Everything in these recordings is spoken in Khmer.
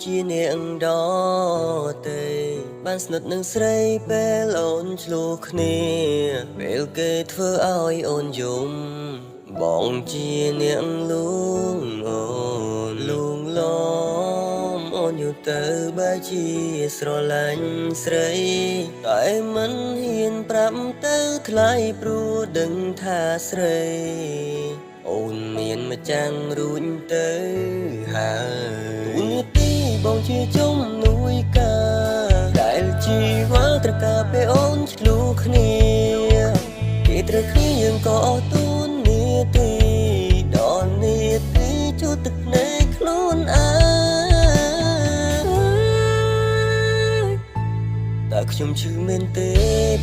ជាអ្នកដតេបានស្និទ្ធនឹងស្រីពេលអូនឆ្លោះគ្នាពេលគេធ្វើឲ្យអូនយំបងជាអ្នកលួងអូនលួងលំអូនอยู่ទៅបែរជាស្រឡាញ់ស្រីតែមិនហ៊ានប្រាប់ទៅថ្លៃព្រោះដឹងថាស្រីអូនមានម្ចាំងរួចទៅហើយទូនាទីបងជាជំនួយការដែលជីវ៉ាត្រូវការពេលអូនឆ្លូគ្នាគេត្រូវគ្នាយើងក៏អស់ទូនាទីដល់នាទីជួទឹកភ្នែកខ្លួនឯងតែខ្ញុំឈឺមែនទេ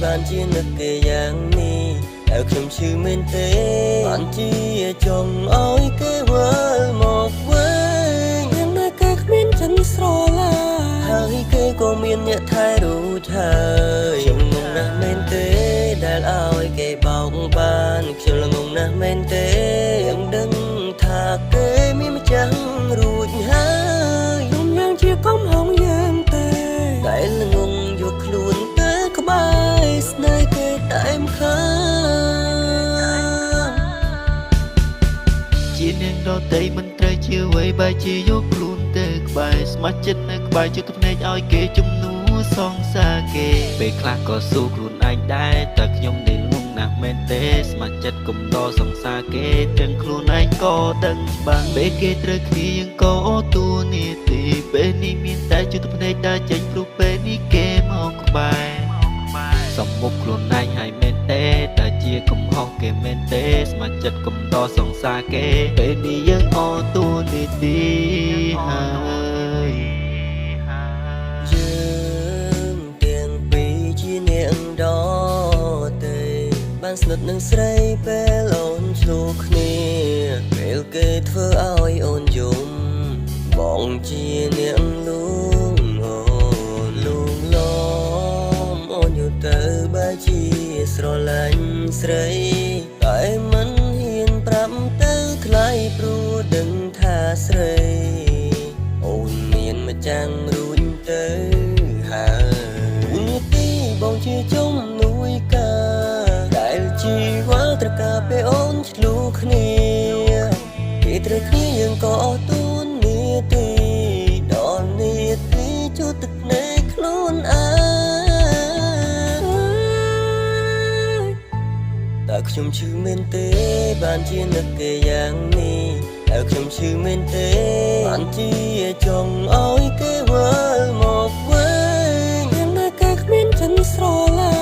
បានជានឹកគេយ៉ាងនេះតែខ្ញុំឈឺមែនទេបានជាចង់ឲ្យគេវិលមកវិញយ៉ាងណាគេគ្មានចិនស្រឡាហើយគេក៏មានអ្នកថែរូចហើយខ្ញុំងងណាស់មែនទេដែលឲ្យគេបោកបានខ្ញុំងងណាស់មែនទេยังដឹងថាគេមានម្ចាស់រួចហើយខ្ញុំយ៉ាងជាកំហុងយ៉ាងទេដែលងងយកខ្លួនទៅក្បែរស្នេហ៍គេតែមខាជានាងដតីមិនត្រូវជាអ្វីបែរជាយកខ្លួនទៅក្បែរស្ម័គ្រចិត្តនៅក្បែរជិតភ្នែកឲ្យគេជំនួសងសាគេពេលខ្លះក៏ស៊ូខ្លួនឯងដែរតែខ្ញុំនេះងងណាស់មែនទេស្ម័គ្រចិត្តកុំតសងសាគេទាំងខ្លួនឯងក៏ដឹងច្បាស់ពេលគេត្រូវគ្នាយើងក៏អូទួនាទីពេលនេះមានតែជិតភ្នែកដើរចេញព្រោះពេលនេះគេមកក្បែរសំមុខខ្លួនឯងហើយមែនទេតែជាកំហុសគេមែនទេស្ម័គ្រចិត្តកុំតសងសាគេពេលនេះយើងអូទួនាទីហើយយើងទាំងពីរជាអ្នកដតេបានស្និទ្ធនឹងស្រីពេលអូនឆ្លោះគ្នាពេលគេធ្វើឲ្យអូនយំបងជាអ្នកលួងអូនលួងលំអូនอยู่ទៅបែរជាស្រឡាញ់ស្រីតែមិនហ៊ានប្រាប់ទៅថ្លៃព្រោះដឹងថាស្រីអូនមានម្ចាំងរួចទៅហើយទូនាទីបងជាជំនួយការដែលជីវ៉ាត្រូវការពេលអូនឆ្លូគ្នាគេត្រូវគ្នាយើងក៏អស់ទូនាទីដល់នាទីជួទឹកភ្នែកខ្លួនឯងតែខ្ញុំឈឺមែនទេបានជានឹកគេយ៉ាងនេះតែខ្ញុំឈឺមែនទេបានជាចង់ឲ្យគេវិលមកវិញយ៉ាងណាគេគ្មានចិនស្រឡា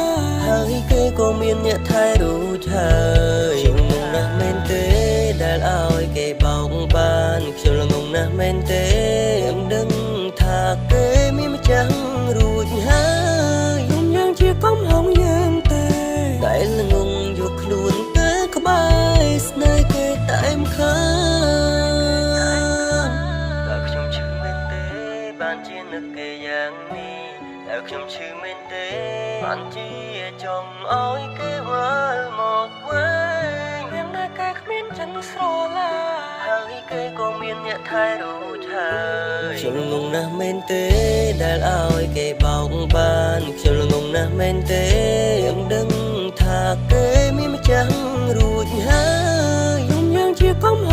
ហើយគេក៏មានអ្នកថែរូចហើយខ្ញុំងងណាស់មែនទេដែលឲ្យគេបោកបានខ្ញុំងងណាស់មែនទេยังដឹងថាគេមានម្ចាស់រួចហើយខ្ញុំយ៉ាងជាកំហុងយ៉ាងទេដែលងងយកខ្លួនទៅក្បែរស្នេហ៍គេតែមខាតែខ្ញុំឈឺមែនទេបានជានឹកគេយ៉ាងនេះតែខ្ញុំឈឺមែនទេបានជាចង់ឲ្យគេវិលមកវិញយ៉ាងណាគេគ្មានចិនស្រឡាហើយគេក៏មានអ្នកថែរូចហើយខ្ញុំងងណាស់មែនទេដែលឲ្យគេបោកបានខ្ញុំងងណាស់មែនទេยังដឹងថាគេមានម្ចាស់រួចហើយខ្ញុំយ៉ាងជាកំហ